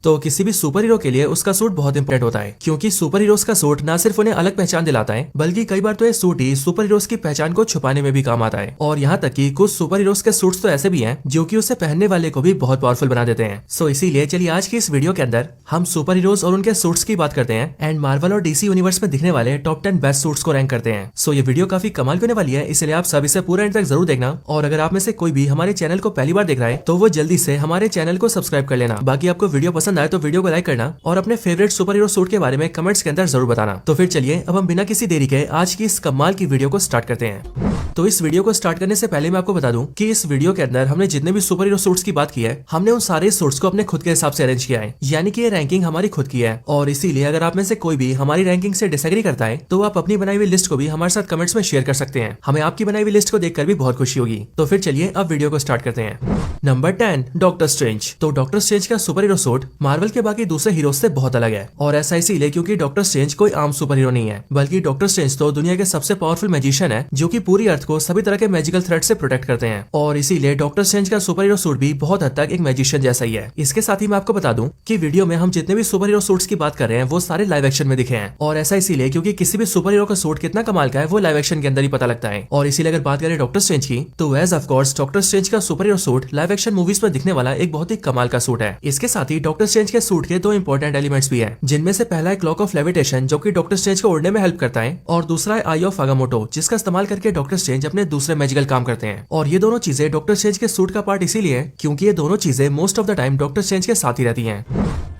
तो किसी भी सुपर हीरो के लिए उसका सूट बहुत इंपॉर्टेंट होता है, क्योंकि सुपर हीरोज का सूट न सिर्फ उन्हें अलग पहचान दिलाता है, बल्कि कई बार तो ये सूट ही सुपर हीरोज की पहचान को छुपाने में भी काम आता है। और यहाँ तक कि कुछ सुपर हीरोज के सूट्स तो ऐसे भी हैं जो कि उसे पहनने वाले को भी बहुत पावरफुल बना देते हैं। सो इसीलिए चलिए आज की इस वीडियो के अंदर हम सुपर हीरोज और उनके सूट्स की बात करते हैं एंड मार्वल और डीसी यूनिवर्स में दिखने वाले टॉप 10 बेस्ट सूट्स को रैंक करते हैं। सो ये वीडियो काफी कमाल की होने वाली है, इसलिए आप सभी से पूरा एंड तक जरूर देखना। और अगर आप में से कोई भी हमारे चैनल को पहली बार देख रहा है तो वो जल्दी से हमारे चैनल को सब्सक्राइब कर लेना। बाकी आपको वीडियो पसंद आए तो वीडियो को लाइक करना और अपने फेवरेट सुपर हीरो सूट के बारे में कमेंट्स के अंदर जरूर बताना। तो फिर चलिए अब हम बिना किसी देरी के आज की इस कमाल की वीडियो को स्टार्ट करते हैं। तो इस वीडियो को स्टार्ट करने से पहले मैं आपको बता दूं कि इस वीडियो के अंदर हमने जितने भी सुपर हीरो सूट्स की बात की है, हमने उन सारे सूट्स को अपने खुद के हिसाब से अरेंज किया है, यानी कि ये रैंकिंग हमारी खुद की है। और इसीलिए अगर आप में से कोई भी हमारी रैंकिंग से डिसएग्री करता है तो आप अपनी बनाई हुई लिस्ट को भी हमारे साथ कमेंट्स में शेयर कर सकते हैं। हमें आपकी बनाई हुई लिस्ट को देखकर भी बहुत खुशी होगी। तो फिर चलिए अब वीडियो को स्टार्ट करते हैं। Number 10, doctor strange. तो डॉक्टर स्ट्रेंज का सुपर हीरो सूट मार्वल के बाकी दूसरे हीरो से बहुत अलग है, और ऐसा इसीलिए क्योंकि डॉक्टर स्ट्रेंज कोई आम सुपर हीरो नहीं है, बल्कि डॉक्टर स्ट्रेंज तो दुनिया के सबसे पावरफुल मैजिशियन है जो कि पूरी अर्थ को सभी तरह के मैजिकल थ्रेट से प्रोटेक्ट करते हैं। और इसीलिए डॉक्टर स्ट्रेंज का सुपर हीरो सूट भी बहुत हद तक एक मैजिशियन जैसा ही है। इसके साथ ही मैं आपको बता दूं कि वीडियो में हम जितने भी सुपर हीरो सूट्स की बात कर रहे हैं वो सारे लाइव एक्शन में दिखे हैं, और ऐसा इसीलिए क्योंकि किसी भी सुपर हीरो का सूट कितना कमाल का है वो लाइव एक्शन के अंदर ही पता लगता है। और इसीलिए अगर बात करें डॉक्टर स्ट्रेंज की तो as of course doctor strange का superhero suit live action movies में दिखने वाला एक बहुत ही कमाल का सूट है। इसके साथ ही डॉक्टर स्ट्रेंज के सूट के दो इंपॉर्टेंट एलिमेंट्स भी हैं, जिनमें से पहला है क्लॉक ऑफ लेविटेशन जो कि डॉक्टर स्ट्रेंज को उड़ने में हेल्प करता है, और दूसरा है आई ऑफ आगामोटो जिसका इस्तेमाल करके डॉक्टर स्ट्रेंज अपने दूसरे मैजिकल काम करते हैं। और ये दोनों चीजें डॉक्टर स्ट्रेंज के सूट का पार्ट इसीलिए है क्योंकि ये दोनों चीजें most of the time doctor strange के साथ ही रहती हैं।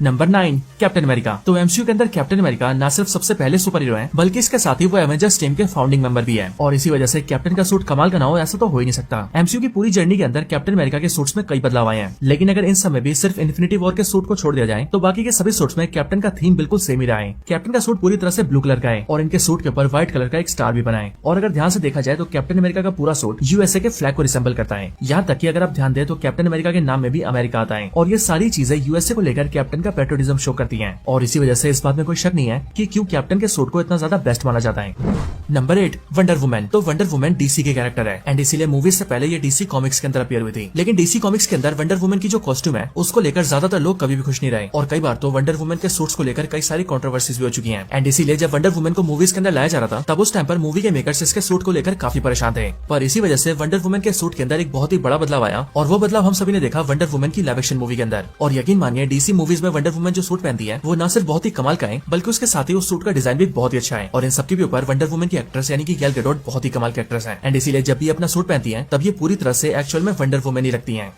Number 9, captain America. तो एमसीयू के अंदर कैप्टन अमेरिका न सिर्फ सबसे पहले सुपर हीरो है, बल्कि इसके साथ ही वो एवेंजर्स टीम के फाउंडिंग मेंबर भी है। और इसी वजह से कैप्टन का सूट कमाल का ना हो ऐसा तो हो ही नहीं सकता। एमसीयू की पूरी जर्नी के अंदर कैप्टन अमेरिका के सूट्स में कई बदलाव आए हैं, लेकिन अगर इन समय भी सिर्फ इन्फिनिटी वॉर के सूट को छोड़ दिया जाए तो बाकी के सभी सूट्स में कैप्टन का थीम बिल्कुल सेम ही रहा है। कैप्टन का सूट पूरी तरह से ब्लू कलर का है और इनके सूट के ऊपर व्हाइट कलर का एक स्टार भी बना है। और अगर ध्यान से देखा जाए तो कैप्टन अमेरिका का पूरा सूट यूएसए के फ्लैग को रिसेंबल करता है। यहाँ तक कि अगर आप ध्यान दें तो कैप्टन अमेरिका के नाम में भी अमेरिका आता है, और ये सारी चीजें यूएसए को लेकर कैप्टन का पेट्रोटिज्म शो करती हैं। और इसी वजह से इस बात में कोई शक नहीं है कि क्यों कैप्टन के सूट को इतना ज्यादा बेस्ट माना जाता है। Number 8, wonder woman. तो वंडर वुमन डीसी के कैरेक्टर है एंड इसीलिए मूवीज से पहले ये डीसी कॉमिक्स के अंदर अपीयर हुई थी। लेकिन डीसी कॉमिक्स के अंदर वंडर वुमन की जो कॉस्ट्यूम है उसको लेकर ज्यादातर लोग कभी भी खुश नहीं रहे, और कई बार तो वंडर वुमन के सूट्स को लेकर कई सारी कंट्रोवर्सीज भी हो चुकी हैं। एंड इसीलिए जब वंडर वुमन को मूवीज के अंदर लाया जा रहा था तब उस टाइम पर मूवी के मेकर्स इसके सूट को लेकर काफी परेशान थे। पर इसी वजह से वंडर वुमन के सूट के अंदर एक बहुत ही बड़ा बदलाव आया, और वो बदलाव हम सभी ने देखा वंडर वुमन की लाइव एक्शन मूवी के अंदर। और यकीन मानिए डीसी मूवीज में वंडर वुमन जो सूट पहनती है वो न सिर्फ बहुत ही कमाल का है, बल्कि उसके साथ ही उस सूट का डिजाइन भी बहुत ही अच्छा है। और इन सबके भी ऊपर वंडर वुमन की एक्ट्रेस यानी कि गैल गैडोट बहुत ही कमाल की एक्ट्रेस है, एंड इसीलिए जब भी अपना सूट पहनती है तब ये पूरी तरह से एक्चुअल में वंडर वुमन ही लगती है।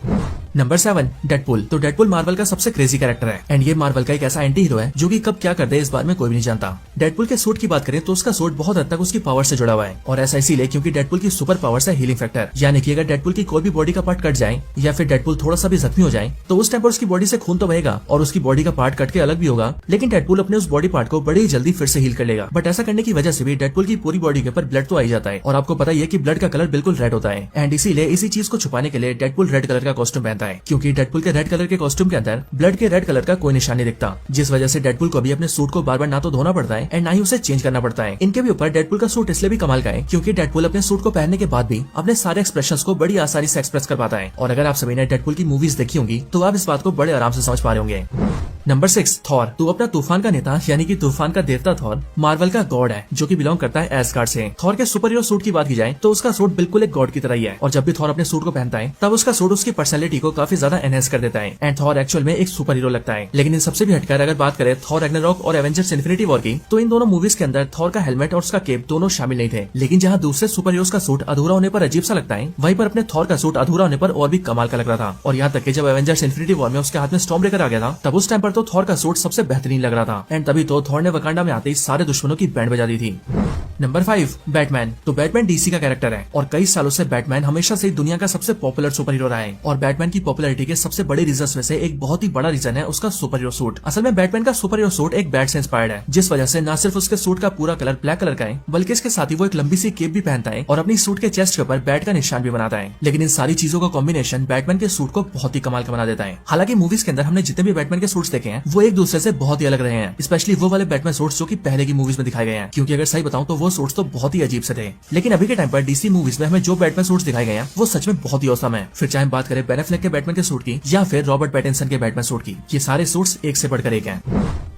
Number 7, Deadpool. तो डेडपुल मार्वल का सबसे क्रेजी कैरेक्टर है, एंड ये मार्वल का एक ऐसा एंटी हीरो है जो कि कब क्या कर दे इस बारे में कोई भी नहीं जानता। डेडपुल के सूट की बात करें तो उसका सूट बहुत हद तक उसकी पावर से जुड़ा हुआ है, और ऐसा इसीलिए क्योंकि डेडपुल की सुपर पावर है हीलिंग फैक्टर, यानी कि अगर डेडपुल की कोई भी बॉडी का पार्ट कट जाए या फिर डेडपुल थोड़ा सा भी जख्मी हो जाए तो उस टाइम पर उसकी बॉडी से खून तो बहेगा और उसकी बॉडी का पार्ट कट के अलग भी होगा, लेकिन डेडपुल अपने उस बॉडी पार्ट को बड़ी ही जल्दी फिर से हील कर लेगा। बट ऐसा करने की वजह से भी डेडपुल की पूरी बॉडी के ऊपर ब्लड तो आ जाता है, और आपको पता ही है कि ब्लड का कलर बिल्कुल रेड होता है। एंड इसीलिए इसी चीज को छुपाने के लिए डेडपुल रेड कलर का कॉस्ट्यूम पहनता है, क्योंकि डेडपुल के रेड कलर के कॉस्ट्यूम के अंदर ब्लड के रेड कलर का कोई निशान नहीं दिखता, जिस वजह से डेडपुल को भी अपने सूट को बार बार ना तो धोना पड़ता है एंड ना ही उसे चेंज करना पड़ता है। इनके भी ऊपर डेडपुल का सूट इसलिए भी कमाल का है क्योंकि डेडपुल अपने सूट को पहनने के बाद भी अपने सारे एक्सप्रेशंस को बड़ी आसानी से एक्सप्रेस कर पाता है। और अगर आप सभी ने डेडपुल की मूवीज देखी होंगी तो आप इस बात को बड़े आराम से समझ पा रहे होंगे। Number 6, Thor. तो अपना तूफान का नेता यानी कि तूफान का देवता थॉर मार्वल का गॉड है जो कि बिलोंग करता है एस्गार्ड से। थॉर के सुपर हीरो सूट की बात की जाए तो उसका सूट बिल्कुल एक गॉड की तरह ही है, और जब भी थॉर अपने सूट को पहनता है तब उसका सूट उसकी पर्सनैलिटी को काफी ज्यादा एनहेंस कर देता है, एंड थॉर एक्चुअल में एक सुपर हीरो लगता है। लेकिन इन सबसे भी हटकर अगर बात करें थॉर रैग्नारोक और एवेंजर्स इन्फिनिटी वॉर की, तो इन दोनों मूवीज के अंदर थॉर का हेलमेट और उसका केप दोनों शामिल नहीं थे। लेकिन जहाँ दूसरे सुपर हीरोज का सूट अधूरा होने पर अजीब सा लगता है, वहीं पर अपने थॉर का सूट अधूरा होने पर और भी कमाल का लग रहा था। और यहाँ तक कि जब एवेंजर्स इन्फिनिटी वॉर में उसके हाथ में स्टॉर्म ब्रेकर आ गया था तब उस टाइम पर तो थॉर का सूट सबसे बेहतरीन लग रहा था, एंड तभी तो थॉर ने वकांडा में आते ही सारे दुश्मनों की बैंड बजा दी थी। Number 5, Batman. तो बैटमैन डीसी का कैरेक्टर है, और कई सालों से बैटमैन हमेशा से दुनिया का सबसे पॉपुलर सुपर हीरो रहा है। और बैटमैन की पॉपुलैरिटी के सबसे बड़े रीजंस में से एक बहुत ही बड़ा रीजन है उसका सुपर हीरो सूट। असल में बैटमैन का सुपर हीरो सूट एक बैट से इंस्पायर्ड है, जिस वजह से न सिर्फ उसके सूट का पूरा कलर ब्लैक कलर का है, बल्कि इसके साथ ही वो एक लंबी सी केप भी पहनता है और अपनी सूट के चेस्ट के ऊपर बैट का निशान भी बनाता है। लेकिन इन सारी चीजों का कॉम्बिनेशन बैटमैन के सूट को बहुत ही कमाल का बना देता है। हालांकि मूवीज के अंदर हमने जितने भी बैटमैन के सूट्स देखे हैं वो एक दूसरे से बहुत ही अलग रहे हैं, स्पेशली वो वाले बैटमैन सूट्स जो कि पहले की मूवीज में दिखाए गए हैं, क्योंकि अगर सही बताऊं तो वो वो सूट्स तो बहुत ही अजीब से थे। लेकिन अभी के टाइम पर डीसी मूवीज में हमें जो बैटमैन सूट्स दिखाए गए हैं वो सच में बहुत ही औसम है। फिर चाहे हम बात करें बेन एफ्लेक के बैटमैन के सूट की या फिर रॉबर्ट पैटिंसन के बैटमैन सूट की, ये सारे सूट्स एक से बढ़कर एक हैं।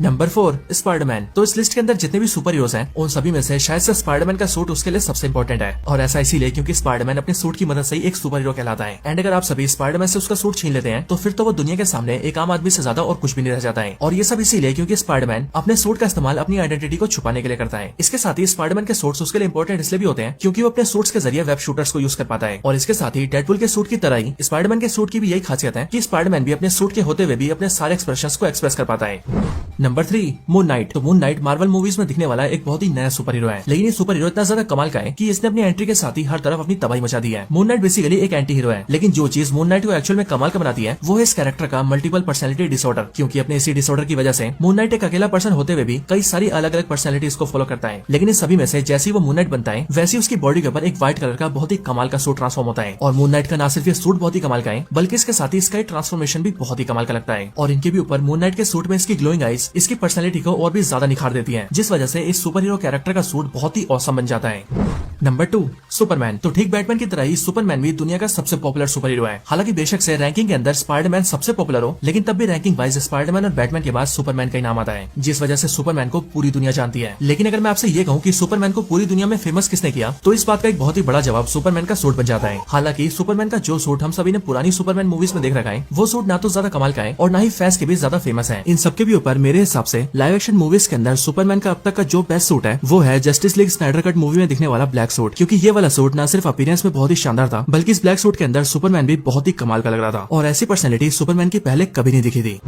Number 4 Spiderman. तो इस लिस्ट के अंदर जितने भी सुपर हीरोज हैं उन सभी में से शायद से स्पाइडरमैन का सूट उसके लिए सबसे इंपॉर्टेंट है, और ऐसा इसीलिए क्योंकि स्पाइडरमैन अपने सूट की मदद से ही एक सुपर हीरो कहलाता है। एंड अगर आप सभी स्पाइडरमैन से उसका सूट छीन लेते हैं तो फिर तो वो दुनिया के सामने एक आम आदमी से ज्यादा और कुछ भी नहीं रह जाता है। और ये सब इसीलिए क्योंकि स्पाइडरमैन अपने सूट का इस्तेमाल अपनी आइडेंटिटी को छुपाने के लिए करता है। इसके साथ ही स्पाइडरमैन के सूट्स उसके लिए इंपॉर्टेंट इसलिए भी होते हैं क्योंकि वो अपने सूट्स के जरिए वेब शूटर्स को यूज कर पाता है। और इसके साथ ही डेडपूल के सूट की तरह ही स्पाइडरमैन के सूट की भी यही खासियत है कि स्पाइडरमैन भी अपने सूट के होते हुए भी अपने सारे एक्सप्रेशंस को एक्सप्रेस कर पाता है। Number 3 moon night. तो मून नाइट मार्वल मूवीज में दिखने वाला एक बहुत ही नया सुपर हीरो है, लेकिन ये सुपर हीरो इतना ज्यादा कमाल का है कि इसने अपनी एंट्री के साथ ही हर तरफ अपनी तबाही मचा दी है। मून नाइट बेसिकली एक एंटी हीरो है, लेकिन जो चीज मून नाइट को एक्चुअल में कमाल का बनाती है वो है इस कैरेक्टर का मल्टीपल पर्सनैलिटी डिसऑर्डर। क्योंकि अपने इसी डिसऑर्डर की वजह से मून नाइट एक अकेला पर्सन होते हुए भी कई सारी अलग अलग पर्सनैलिटीज को फॉलो करता है। लेकिन इस सभी में से जैसे ही वो मून नाइट बनता है वैसे उसकी बॉडी के ऊपर एक व्हाइट कलर का बहुत ही कमाल का सूट ट्रांसफॉर्म होता है। और मून नाइट का ना सिर्फ ये सूट बहुत ही कमाल का है बल्कि इसके साथ ही इसका ट्रांसफॉर्मेशन भी बहुत ही कमाल का लगता है। और इनके भी ऊपर मून नाइट के सूट में इसकी ग्लोइंग आईज इसकी पर्सनैलिटी को और भी ज्यादा निखार देती है, जिस वजह से इस सुपर हीरो कैरेक्टर का सूट बहुत ही औसम बन जाता है। Number 2 Superman. तो ठीक बैटमैन की तरह ही सुपरमैन भी दुनिया का सबसे पॉपुलर सुपर हीरो है। हालांकि बेशक से रैंकिंग के अंदर स्पाइडरमैन सबसे पॉपुलर हो, लेकिन तब भी रैंकिंग वाइज स्पाइडरमैन और बैटमैन के बाद सुपरमैन का ही नाम आता है, जिस वजह से सुपरमैन को पूरी दुनिया जानती है। लेकिन अगर मैं आपसे ये कहूँ कि सुपरमैन को पूरी दुनिया में फेमस किसने किया, तो इस बात का एक बहुत ही बड़ा जवाब सुपरमैन का सूट बन जाता है। हालांकि सुपरमैन का जो सूट हम सभी ने पुरानी सुपरमैन मूवीज में देख रखा है वो सूट ना तो ज्यादा कमाल का है और ना ही फैंस के भी ज्यादा फेमस है। इन सबके भी ऊपर मेरे हिसाब से लाइव एक्शन मूवीज के अंदर सुपरमैन का अब तक का जो बेस्ट सूट है वो है justice league Snyder cut movie में दिखने वाला ब्लैक सूट। क्योंकि ये वाला सूट ना सिर्फ अपीयरेंस में बहुत ही शानदार था बल्कि इस ब्लैक सूट के अंदर सुपरमैन भी बहुत ही कमाल का लग रहा था, और ऐसी पर्सनैलिटी सुपरमैन की पहले कभी नहीं दिखी थी।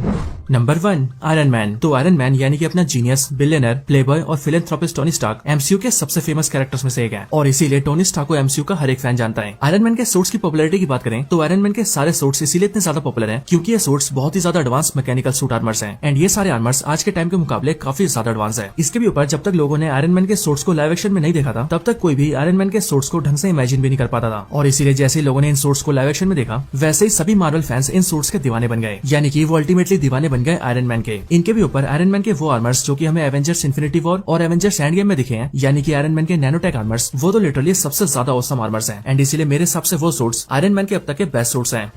Number 1 iron man. तो आयरन मैन यानी कि अपना जीनियस, बिलियनर, प्लेबॉय और फिलैंथ्रोपिस्ट टोनी स्टार्क एमसीयू के सबसे फेमस कैरेक्टर्स में से एक है, और इसीलिए टोनी स्टार्क को एमसीयू का हर एक फैन जानता है। आयरन मैन के सूट्स की पॉपुलैरिटी की बात करें तो आयरन मैन के सारे सूट्स इसीलिए इतने ज्यादा पॉपुलर हैं क्योंकि ये सूट्स बहुत ही ज्यादा एडवांस मैकेनिकल सूट आर्मर्स हैं, एंड ये सारे आर्मर्स आज के टाइम के मुकाबले काफी ज्यादा एडवांस है। इसके भी ऊपर जब तक लोगों ने आयरन मैन के सूट्स को लाइव एक्शन में नहीं देखा था तब तक कोई भी आयरन मैन के सूट्स को ढंग से इमेजिन भी नहीं कर पाता था, और इसीलिए जैसे ही लोगों ने इन सूट्स को लाइव एक्शन में देखा वैसे ही सभी मार्वल फैंस इन सूट्स के दीवाने बन गए, यानी कि वो अल्टीमेटली दीवाने बन गए आयरन मैन के। इनके भी ऊपर आयरन मैन के वो आर्मर्स जो कि हमें एवेंजर्स इन्फिनिटी वॉर और एवेंजर्स एंड गेम में दिखे हैं, यानी कि आयरन मैन के नैनोटेक आर्मर्स, वो तो लिटरली सबसे ज्यादा औसम आर्मर्स हैं, एंड इसीलिए मेरे हिसाब से वो सूट्स आयरन मैन के अब तक के बेस्ट सूट्स हैं।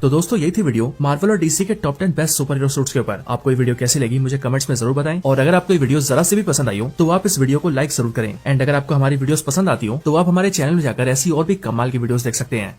तो दोस्तों यही थी वीडियो मार्वल और डीसी के top 10 best super hero suits के ऊपर। आपको ये वीडियो कैसी लगी मुझे कमेंट्स में जरूर बताएं, और अगर आपको ये वीडियो जरा से भी पसंद आई हो तो आप इस वीडियो को लाइक जरूर करें, एंड अगर आपको हमारी वीडियोस पसंद आती हो तो आप हमारे चैनल में जाकर ऐसी और भी कमाल की वीडियोस देख सकते हैं।